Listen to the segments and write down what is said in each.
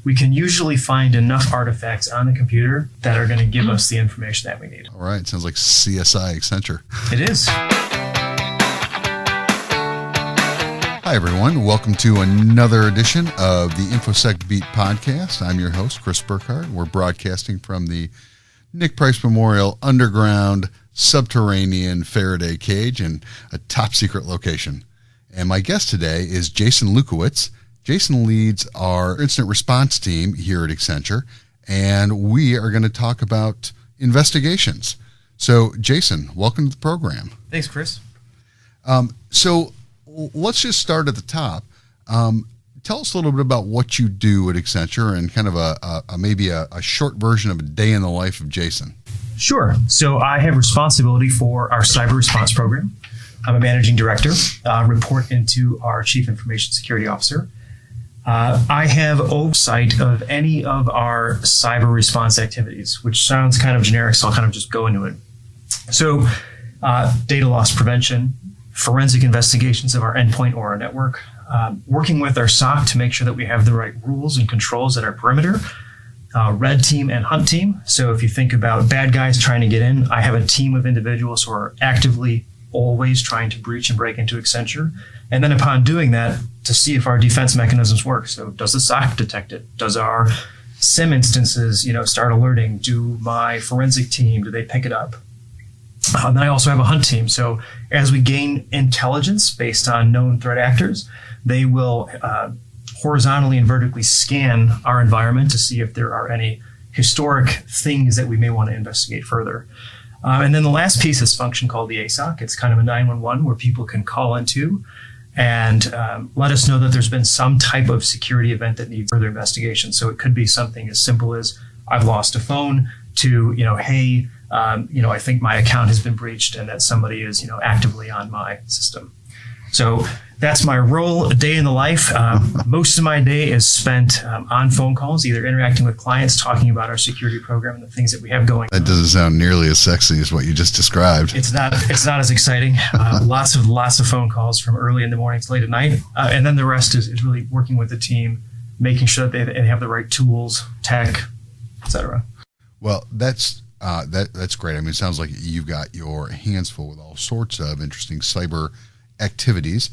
we can usually find enough artifacts on the computer that are going to give us the information that we need. All right. Sounds like CSI Accenture. It is. Hi, everyone. Welcome to another edition of the InfoSec Beat podcast. I'm your host, Kris Burkhardt. We're broadcasting from the Nick Price Memorial Underground Subterranean Faraday Cage in a top secret location. And my guest today is Jason Lewkowicz. Jason leads our incident response team here at Accenture, and we are going to talk about investigations. So, Jason, welcome to the program. Thanks, Kris. So let's just start at the top. Tell us a little bit about what you do at Accenture and kind of maybe a short version of a day in the life of Jason. Sure. So I have responsibility for our cyber response program. I'm a managing director, report into our chief information security officer. I have oversight of any of our cyber response activities, which sounds kind of generic, so I'll kind of just go into it. So data loss prevention, forensic investigations of our endpoint or our network, working with our SOC to make sure that we have the right rules and controls at our perimeter, red team and hunt team. So if you think about bad guys trying to get in, I have a team of individuals who are actively always trying to breach and break into Accenture. And then upon doing that, to see if our defense mechanisms work. So does the SOC detect it? Does our SIM instances, start alerting? Do my forensic team, do they pick it up? Then I also have a hunt team. So as we gain intelligence based on known threat actors, they will horizontally and vertically scan our environment to see if there are any historic things that we may want to investigate further. And then the last piece is a function called the ASOC. It's kind of a 911 where people can call into and let us know that there's been some type of security event that needs further investigation. So it could be something as simple as I've lost a phone to, hey, I think my account has been breached and that somebody is, actively on my system. So that's my role, a day in the life. Most of my day is spent on phone calls, either interacting with clients, talking about our security program and the things that we have going. That doesn't sound nearly as sexy as what you just described. It's not as exciting. Lots of phone calls from early in the morning to late at night. And then the rest is really working with the team, making sure that they have the right tools, tech, et cetera. Well, that's great. I mean, it sounds like you've got your hands full with all sorts of interesting cyber activities.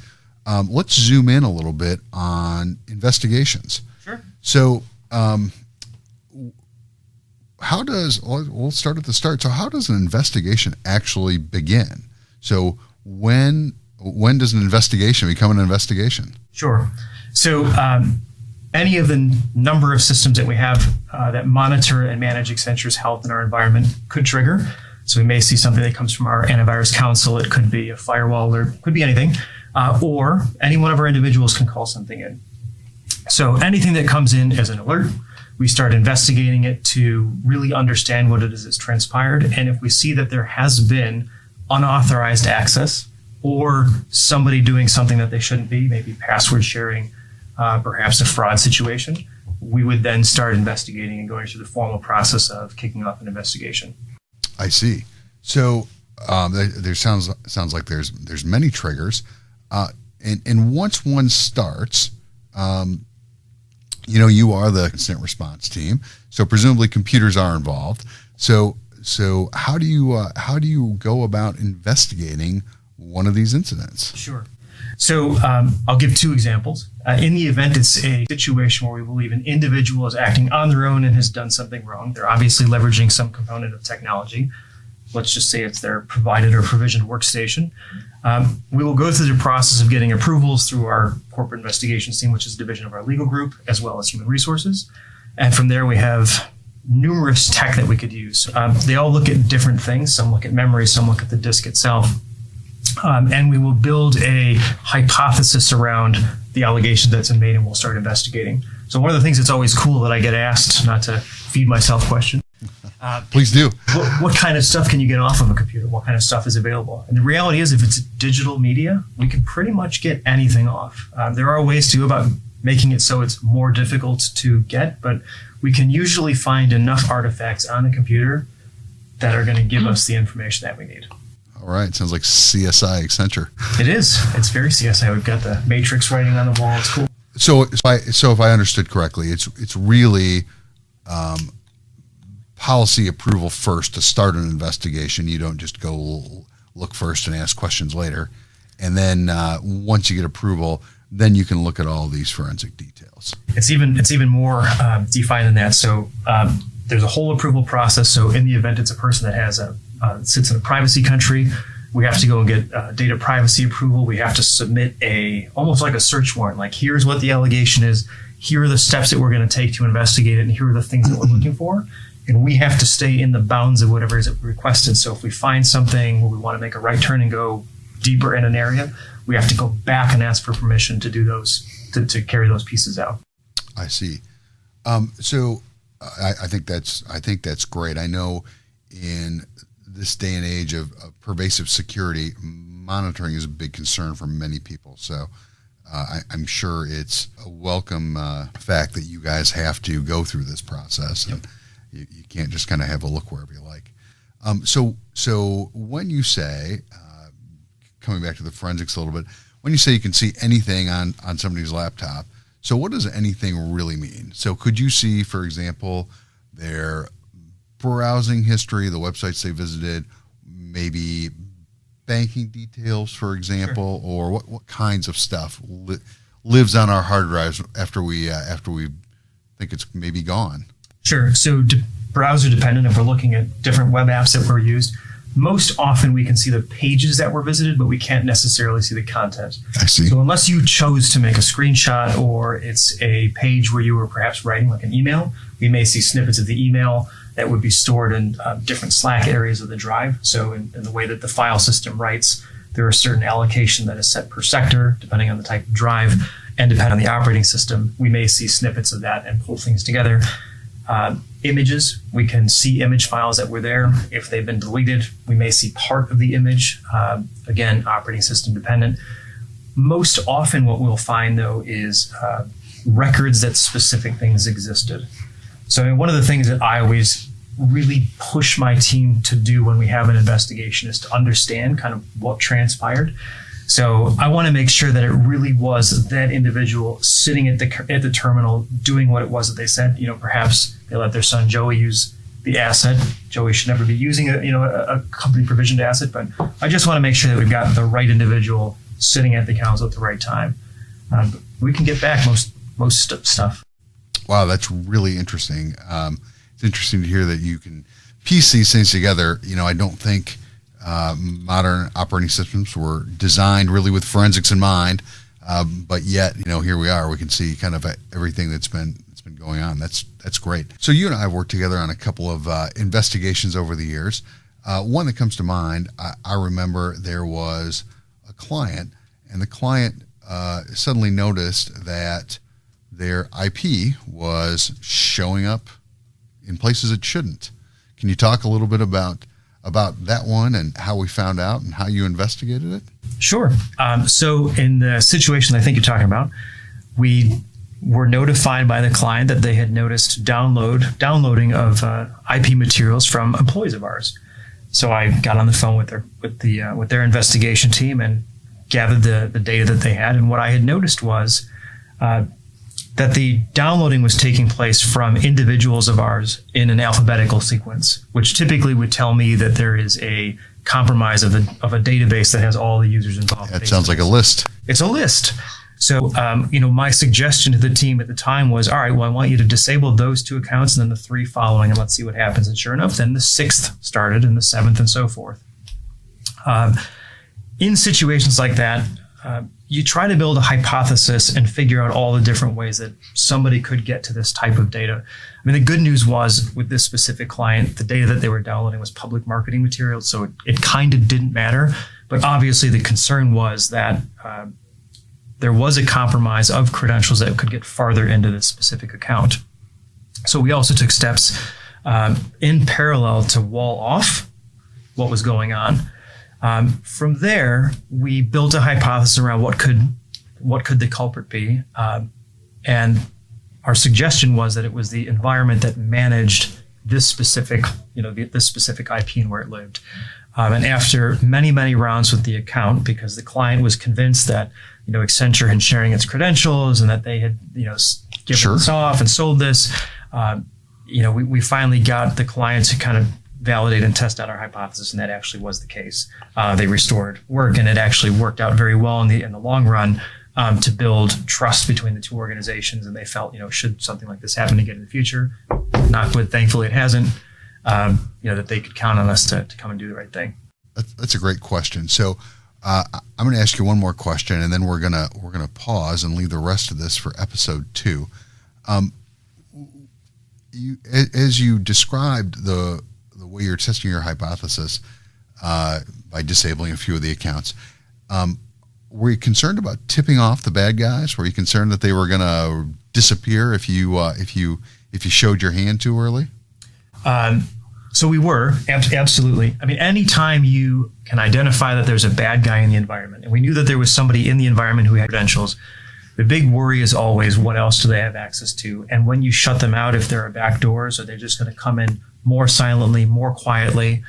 Let's zoom in a little bit on investigations. Sure. So, we'll start at the start. So how does an investigation actually begin? So when does an investigation become an investigation? Sure. So any of the number of systems that we have that monitor and manage Accenture's health in our environment could trigger. So we may see something that comes from our antivirus council. It could be a firewall alert, could be anything, or any one of our individuals can call something in. So anything that comes in as an alert, we start investigating it to really understand what it is that's transpired. And if we see that there has been unauthorized access or somebody doing something that they shouldn't be, maybe password sharing, perhaps a fraud situation, we would then start investigating and going through the formal process of kicking off an investigation. I see. So there sounds like there's many triggers, and once one starts, you are the incident response team, so presumably computers are involved. So how do you go about investigating one of these incidents? Sure. So I'll give two examples. In the event it's a situation where we believe an individual is acting on their own and has done something wrong, they're obviously leveraging some component of technology. Let's just say it's their provided or provisioned workstation. We will go through the process of getting approvals through our corporate investigations team, which is a division of our legal group, as well as human resources. And from there, we have numerous tech that we could use. They all look at different things. Some look at memory, some look at the disk itself. And we will build a hypothesis around the allegation that's been made, and we'll start investigating. So one of the things that's always cool that I get asked, not to feed myself questions, please do. What kind of stuff can you get off of a computer? What kind of stuff is available? And the reality is, if it's digital media, we can pretty much get anything off. There are ways to go about making it so it's more difficult to get, but we can usually find enough artifacts on the computer that are going to give us the information that we need. All right. Sounds like CSI Accenture. It is. It's very CSI. We've got the matrix writing on the wall. It's cool. So if I understood correctly, it's really policy approval first to start an investigation. You don't just go look first and ask questions later, and then once you get approval, then you can look at all these forensic details. It's even more defined than that. So there's a whole approval process. So in the event it's a person that has sits in a privacy country, we have to go and get data privacy approval. We have to submit almost like a search warrant. Like, here's what the allegation is. Here are the steps that we're going to take to investigate it, and here are the things that we're looking for. And we have to stay in the bounds of whatever is requested. So if we find something where we want to make a right turn and go deeper in an area, we have to go back and ask for permission to do those, to carry those pieces out. I see. So I think that's great. I know in this day and age of pervasive security, monitoring is a big concern for many people. So I'm sure it's a welcome fact that you guys have to go through this process. Yep. And you can't just kind of have a look wherever you like. So when you say, coming back to the forensics a little bit, when you say you can see anything on somebody's laptop, so what does anything really mean? So could you see, for example, their browsing history, the websites they visited, maybe banking details, for example, sure, or what kinds of stuff lives on our hard drives after we think it's maybe gone? Sure. So browser dependent, if we're looking at different web apps that were used, most often we can see the pages that were visited, but we can't necessarily see the content. I see. So unless you chose to make a screenshot, or it's a page where you were perhaps writing like an email, we may see snippets of the email that would be stored in different Slack areas of the drive. So in the way that the file system writes, there are certain allocation that is set per sector, depending on the type of drive, and depending on the operating system. We may see snippets of that and pull things together. Images, we can see image files that were there. If they've been deleted, we may see part of the image. Again, operating system dependent. Most often what we'll find, though, is records that specific things existed. So one of the things that I always really push my team to do when we have an investigation is to understand kind of what transpired. So I want to make sure that it really was that individual sitting at the terminal doing what it was that they said. Perhaps they let their son Joey use the asset. Joey should never be using a company provisioned asset, but I just want to make sure that we've got the right individual sitting at the console at the right time. We can get back most stuff. Wow, that's really interesting. It's interesting to hear that you can piece these things together. I don't think modern operating systems were designed really with forensics in mind, but yet, here we are. We can see kind of everything that's been going on. That's great. So you and I have worked together on a couple of investigations over the years. One that comes to mind, I remember there was a client, and the client suddenly noticed that their IP was showing up in places it shouldn't. Can you talk a little bit about that one and how we found out and how you investigated it? Sure. So in the situation I think you're talking about, we were notified by the client that they had noticed downloading of IP materials from employees of ours. So I got on the phone with their investigation team and gathered the data that they had. And what I had noticed was that the downloading was taking place from individuals of ours in an alphabetical sequence, which typically would tell me that there is a compromise of a database that has all the users involved. That sounds like a list. It's a list. So, my suggestion to the team at the time was, all right, well, I want you to disable those 2 accounts and then the 3 following, and let's see what happens. And sure enough, then the 6th started and the 7th and so forth. In situations like that, you try to build a hypothesis and figure out all the different ways that somebody could get to this type of data. I mean, the good news was with this specific client, the data that they were downloading was public marketing material, so it kind of didn't matter. But obviously the concern was that there was a compromise of credentials that could get farther into this specific account. So we also took steps in parallel to wall off what was going on. From there, we built a hypothesis around what could the culprit be, and our suggestion was that it was the environment that managed this specific IP and where it lived. And after many rounds with the account, because the client was convinced that Accenture had sharing its credentials and that they had, given this off and sold this. We finally got the clients to kind of validate and test out our hypothesis, and that actually was the case. They restored work, and it actually worked out very well in the long run to build trust between the two organizations. And they felt, should something like this happen again in the future, knock wood, thankfully it hasn't, that they could count on us to come and do the right thing. That's a great question. So I'm going to ask you one more question, and then we're gonna pause and leave the rest of this for episode 2. As you described the way you're testing your hypothesis by disabling a few of the accounts, were you concerned about tipping off the bad guys? Were you concerned that they were going to disappear if you showed your hand too early? So we were, absolutely. I mean, anytime you can identify that there's a bad guy in the environment, and we knew that there was somebody in the environment who had credentials, the big worry is always, what else do they have access to? And when you shut them out, if there are back doors, or they're just going to come in more silently, more quietly.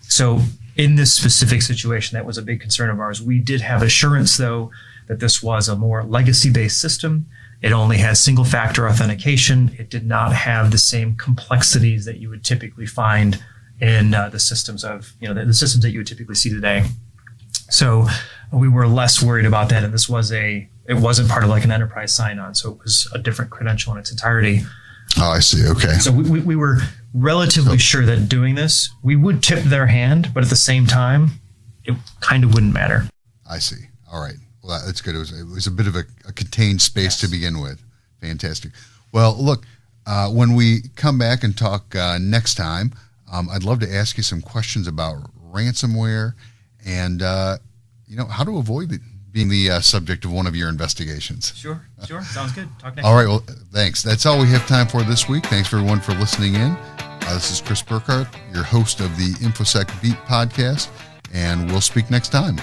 So in this specific situation, that was a big concern of ours. We did have assurance, though, that this was a more legacy-based system. It only had single-factor authentication. It did not have the same complexities that you would typically find in the systems of, the systems that you would typically see today. So we were less worried about that, and it wasn't part of like an enterprise sign-on, so it was a different credential in its entirety. Oh, I see. Okay. So we were relatively sure that doing this, we would tip their hand, but at the same time, it kind of wouldn't matter. I see. All right. Well, that's good. It was a bit of a contained space to begin with. Fantastic. Well, look, when we come back and talk next time, I'd love to ask you some questions about ransomware and, how to avoid being the subject of one of your investigations. Sure. Sounds good. Talk next All right. Well, thanks. That's all we have time for this week. Thanks for everyone for listening in. This is Kris Burkhardt, your host of the InfoSec Beat podcast, and we'll speak next time.